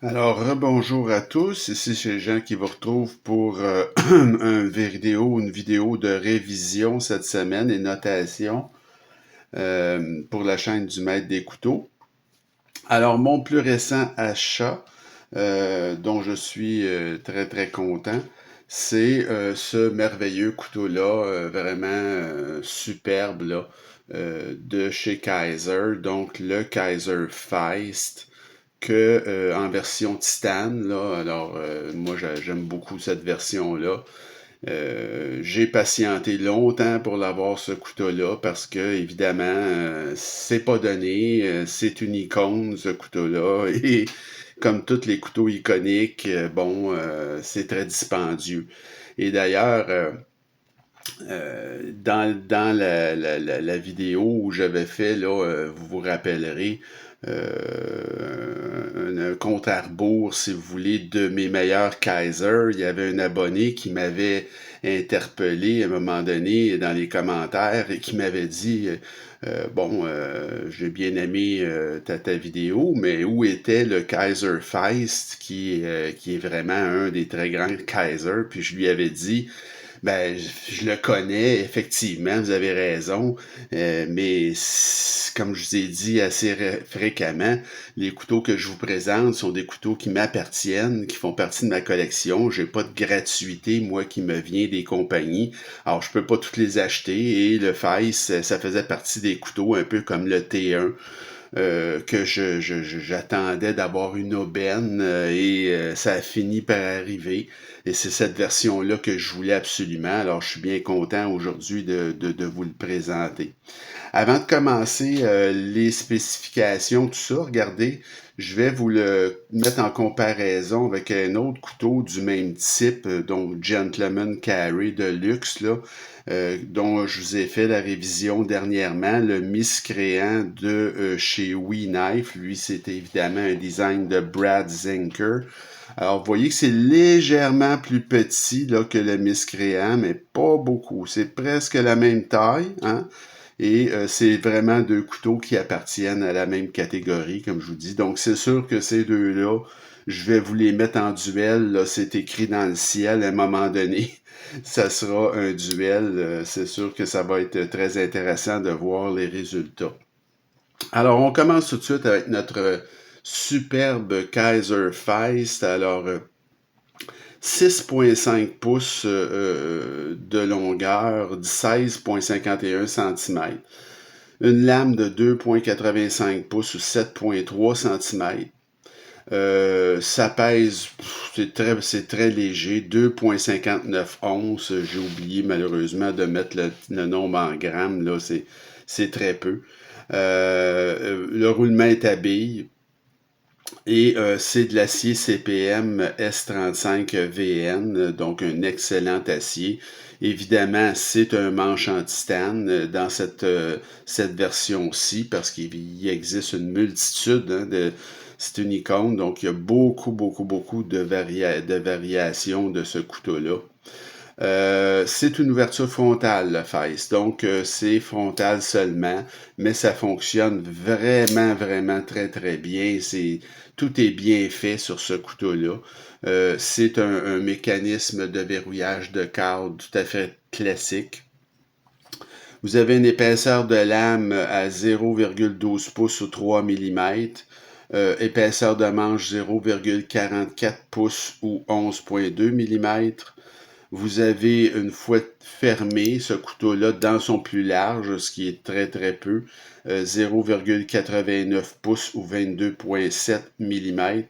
Alors, rebonjour à tous. Ici, c'est Jean qui vous retrouve pour une vidéo de révision cette semaine et notation pour la chaîne du Maître des couteaux. Alors, mon plus récent achat, dont je suis très très content, c'est ce merveilleux couteau-là, vraiment superbe là, de chez Kaiser, donc le Kaiser Feist que en version titane, là. Alors, moi, j'aime beaucoup cette version-là. J'ai patienté longtemps pour l'avoir, ce couteau-là, parce que, évidemment, c'est pas donné. C'est une icône, ce couteau-là. Et comme tous les couteaux iconiques, c'est très dispendieux. Et d'ailleurs, dans la vidéo où j'avais fait, là, vous vous rappellerez, un compte à rebours, si vous voulez, de mes meilleurs Kaiser. Il y avait un abonné qui m'avait interpellé à un moment donné dans les commentaires et qui m'avait dit j'ai bien aimé ta vidéo, mais où était le Kaiser Feist qui est vraiment un des très grands Kaiser? Puis je lui avais dit, ben, je le connais, effectivement, vous avez raison, mais comme je vous ai dit assez fréquemment, les couteaux que je vous présente sont des couteaux qui m'appartiennent, qui font partie de ma collection. J'ai pas de gratuité, moi, qui me vient des compagnies. Alors, je peux pas toutes les acheter, et le Feist, ça faisait partie des couteaux, un peu comme le T1. Que j'attendais d'avoir une aubaine et ça a fini par arriver. Et c'est cette version-là que je voulais absolument. Alors, je suis bien content aujourd'hui de vous le présenter. Avant de commencer les spécifications, tout ça, regardez, je vais vous le mettre en comparaison avec un autre couteau du même type, donc Gentleman Carry de luxe, là, dont je vous ai fait la révision dernièrement, le Miscréant de chez WeKnife. Lui, c'était évidemment un design de Brad Zinker. Alors, vous voyez que c'est légèrement plus petit là, que le Miscréant, mais pas beaucoup. C'est presque la même taille, hein? Et c'est vraiment deux couteaux qui appartiennent à la même catégorie, comme je vous dis. Donc, c'est sûr que ces deux-là, je vais vous les mettre en duel. Là, c'est écrit dans le ciel à un moment donné. Ça sera un duel. C'est sûr que ça va être très intéressant de voir les résultats. Alors, on commence tout de suite avec notre superbe Kaiser Feist. Alors, 6,5 pouces de longueur, 16,51 cm. Une lame de 2,85 pouces ou 7,3 cm. Ça pèse, c'est très léger, 2,59 onces. J'ai oublié malheureusement de mettre le nombre en grammes, là, c'est très peu. Le roulement est à billes. Et c'est de l'acier CPM S35 VN, donc un excellent acier. Évidemment, c'est un manche en titane dans cette version-ci, parce qu'il existe une multitude c'est une icône, donc il y a beaucoup, beaucoup, beaucoup de variations de ce couteau-là. C'est une ouverture frontale, le Feist. Donc, c'est frontal seulement, mais ça fonctionne vraiment, vraiment très, très bien. Tout est bien fait sur ce couteau-là. C'est un mécanisme de verrouillage de cadre tout à fait classique. Vous avez une épaisseur de lame à 0,12 pouces ou 3 mm. Épaisseur de manche 0,44 pouces ou 11,2 mm. Vous avez une fouette fermée, ce couteau-là, dans son plus large, ce qui est très très peu, 0,89 pouces ou 22,7 mm.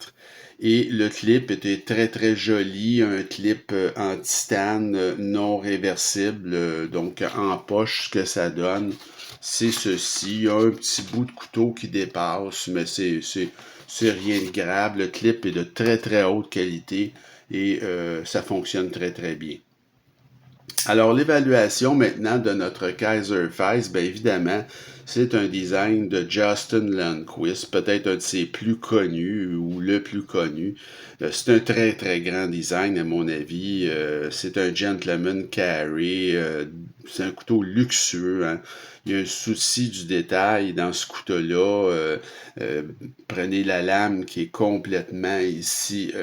Et le clip était très très joli, un clip en titane non réversible, donc en poche, ce que ça donne, c'est ceci. Il y a un petit bout de couteau qui dépasse, mais c'est rien de grave. Le clip est de très très haute qualité et ça fonctionne très très bien. Alors, l'évaluation maintenant de notre Kaiser Feist, bien évidemment, C'est un design de Justin Lundquist, peut-être un de ses plus connus ou le plus connu. C'est un très très grand design à mon avis. C'est un gentleman carry. C'est un couteau luxueux, hein. Il y a un souci du détail dans ce couteau-là. Euh, Prenez la lame qui est complètement ici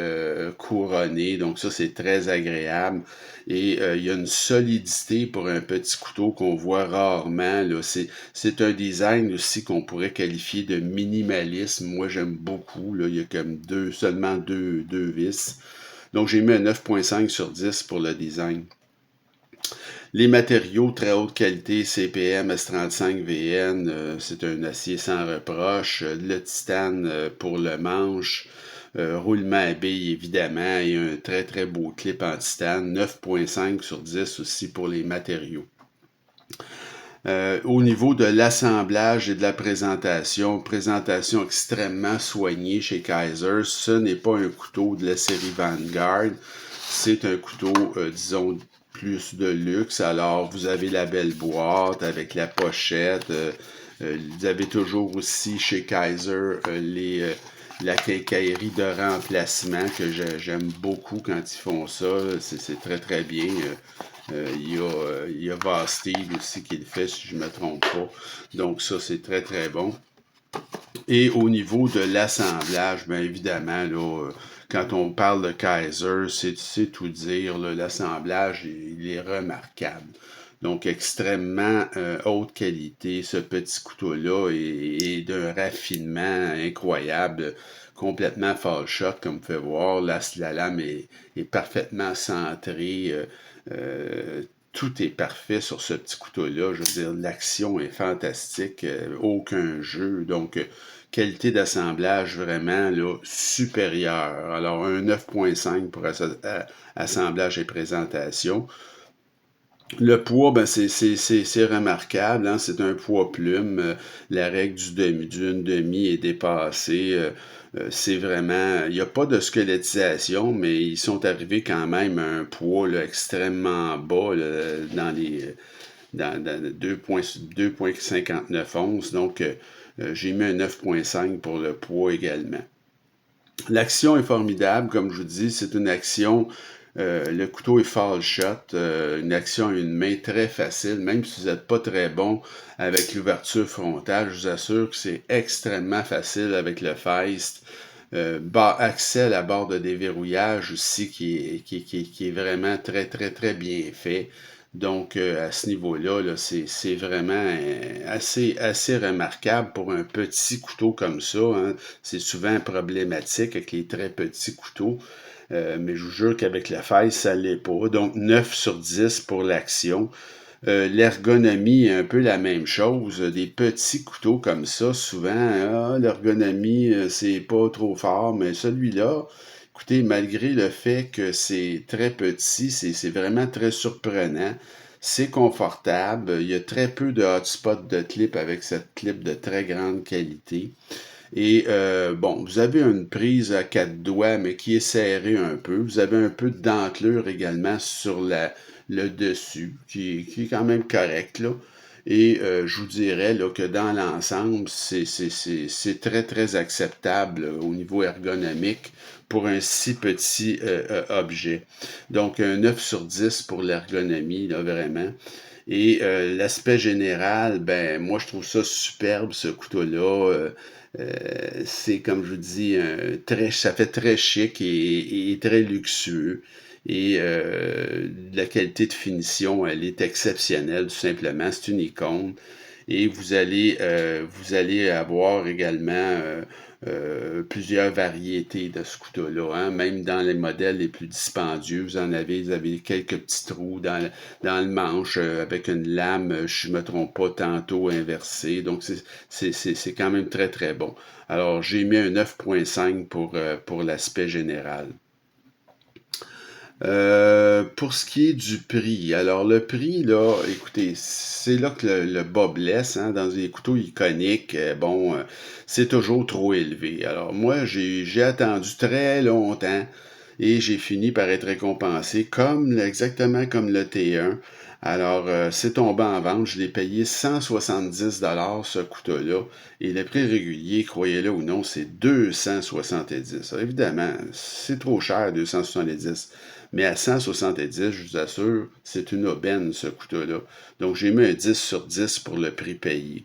couronnée, donc ça c'est très agréable. Et il y a une solidité pour un petit couteau qu'on voit rarement, là. C'est un design aussi qu'on pourrait qualifier de minimalisme. Moi, j'aime beaucoup, là. Il y a comme seulement deux vis. Donc, j'ai mis un 9.5 sur 10 pour le design. Les matériaux, très haute qualité, CPM S35VN, c'est un acier sans reproche. Le titane pour le manche. Roulement à billes, évidemment, et un très très beau clip en titane. 9.5 sur 10 aussi pour les matériaux. Au niveau de l'assemblage et de la présentation extrêmement soignée chez Kaiser. Ce n'est pas un couteau de la série Vanguard, c'est un couteau, disons, plus de luxe. Alors, vous avez la belle boîte avec la pochette. Vous avez toujours aussi chez Kaiser la quincaillerie de remplacement que j'aime beaucoup quand ils font ça. C'est très très bien. Il y a Vastille aussi qui le fait, si je ne me trompe pas. Donc ça, c'est très très bon. Et au niveau de l'assemblage, bien évidemment, là, quand on parle de Kaiser, c'est tout dire. L'assemblage, il est remarquable. Donc, extrêmement haute qualité. Ce petit couteau-là est d'un raffinement incroyable, complètement fall shot, comme vous pouvez voir. La lame est parfaitement centrée. Tout est parfait sur ce petit couteau-là. Je veux dire, l'action est fantastique. Aucun jeu. Donc, qualité d'assemblage vraiment là, supérieure. Alors, un 9.5 pour assemblage et présentation. Le poids, ben c'est remarquable, hein? C'est un poids plume. La règle d'une demi est dépassée. C'est vraiment. Il n'y a pas de squelettisation, mais ils sont arrivés quand même à un poids là, extrêmement bas là, dans 2,59 onces. Donc, j'ai mis un 9,5 pour le poids également. L'action est formidable, comme je vous dis, c'est une action, le couteau est fall shot, une action à une main très facile, même si vous n'êtes pas très bon avec l'ouverture frontale, je vous assure que c'est extrêmement facile avec le Feist. Accès à la barre de déverrouillage aussi qui est vraiment très très très bien fait. Donc à ce niveau-là, là, c'est vraiment assez remarquable pour un petit couteau comme ça, hein. C'est souvent problématique avec les très petits couteaux. Mais je vous jure qu'avec la faille, ça ne l'est pas. Donc 9 sur 10 pour l'action. L'ergonomie est un peu la même chose. Des petits couteaux comme ça, souvent, l'ergonomie, c'est pas trop fort, mais celui-là, écoutez, malgré le fait que c'est très petit, c'est vraiment très surprenant. C'est confortable. Il y a très peu de hotspot de clip avec cette clip de très grande qualité. Et bon, vous avez une prise à 4 doigts, mais qui est serrée un peu. Vous avez un peu de dentelure également sur le dessus, qui est quand même correct, là. Et je vous dirais là, que dans l'ensemble, c'est très, très acceptable au niveau ergonomique pour un si petit objet. Donc, un 9 sur 10 pour l'ergonomie, là, vraiment. Et l'aspect général, ben moi je trouve ça superbe, ce couteau-là. C'est comme je vous dis, ça fait très chic et très luxueux. Et la qualité de finition, elle est exceptionnelle, tout simplement. C'est une icône. Et vous allez avoir également plusieurs variétés de ce couteau-là, hein. Même dans les modèles les plus dispendieux, vous avez quelques petits trous dans le manche avec une lame, je ne me trompe pas, tantôt inversée. Donc, c'est quand même très, très bon. Alors, j'ai mis un 9.5 pour l'aspect général. Pour ce qui est du prix, alors le prix, là, écoutez, c'est là que le bas blesse, hein, dans les couteaux iconiques, bon, c'est toujours trop élevé. Alors moi, j'ai attendu très longtemps et j'ai fini par être récompensé exactement comme le T1. Alors, c'est tombé en vente. Je l'ai payé 170 ce couteau-là. Et le prix régulier, croyez-le ou non, c'est 270. Alors, évidemment, c'est trop cher, 270. Mais à 170, je vous assure, c'est une aubaine, ce couteau-là. Donc, j'ai mis un 10 sur 10 pour le prix payé.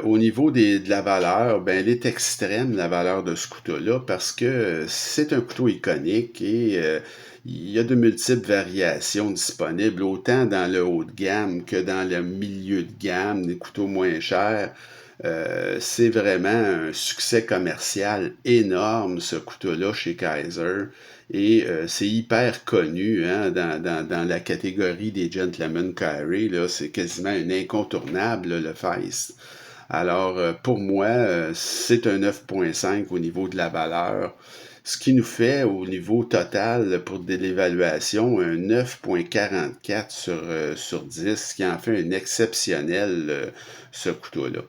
Au niveau de la valeur, ben, elle est extrême, la valeur de ce couteau-là, parce que c'est un couteau iconique et il y a de multiples variations disponibles, autant dans le haut de gamme que dans le milieu de gamme, des couteaux moins chers. C'est vraiment un succès commercial énorme, ce couteau-là, chez Kaiser. Et c'est hyper connu hein, dans la catégorie des gentlemen carry. C'est quasiment un incontournable, là, le Feist. Alors, pour moi, c'est un 9,5 au niveau de la valeur, ce qui nous fait au niveau total pour de l'évaluation un 9,44 sur 10, ce qui en fait un exceptionnel, ce couteau-là.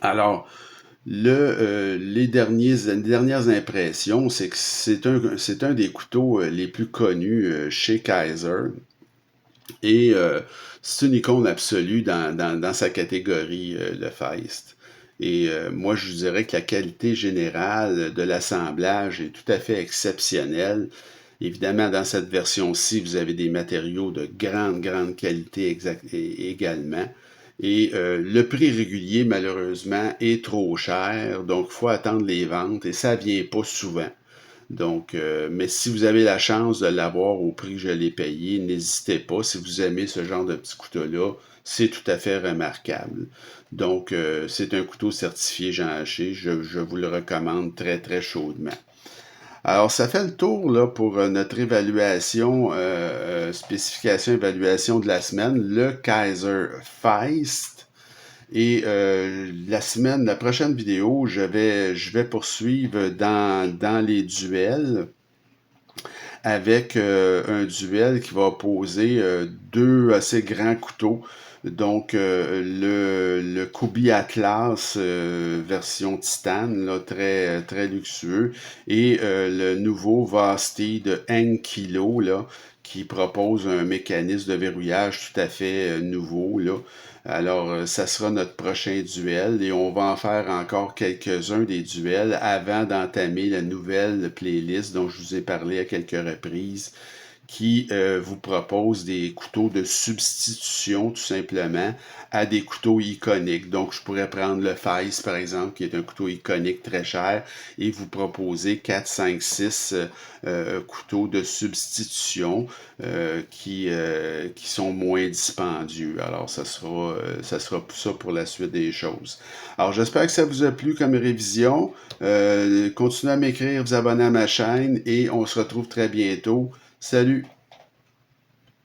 Alors, les dernières impressions, c'est que c'est un des couteaux les plus connus chez Kaiser. Et c'est une icône absolue dans sa catégorie, le Feist. Et moi, je vous dirais que la qualité générale de l'assemblage est tout à fait exceptionnelle. Évidemment, dans cette version-ci, vous avez des matériaux de grande qualité également. Et le prix régulier, malheureusement, est trop cher. Donc, il faut attendre les ventes et ça ne vient pas souvent. Donc, mais si vous avez la chance de l'avoir au prix que je l'ai payé, n'hésitez pas. Si vous aimez ce genre de petit couteau-là, c'est tout à fait remarquable. Donc, c'est un couteau certifié Jean Haché. Je vous le recommande très chaudement. Alors, ça fait le tour là, pour notre évaluation, spécification évaluation de la semaine, le Kaiser Feist. Et la prochaine vidéo, je vais poursuivre dans les duels avec un duel qui va opposer deux assez grands couteaux. Donc, le Kubi Atlas version titane, là, très luxueux, et le nouveau Vasti de Enkilo, là, qui propose un mécanisme de verrouillage tout à fait nouveau, là. Alors, ça sera notre prochain duel et on va en faire encore quelques-uns des duels avant d'entamer la nouvelle playlist dont je vous ai parlé à quelques reprises qui vous propose des couteaux de substitution, tout simplement, à des couteaux iconiques. Donc, je pourrais prendre le Feist, par exemple, qui est un couteau iconique très cher, et vous proposer 4, 5, 6 couteaux de substitution qui sont moins dispendieux. Alors, ça sera ça pour la suite des choses. Alors, j'espère que ça vous a plu comme révision. Continuez à m'écrire, vous abonner à ma chaîne, et on se retrouve très bientôt. Salut!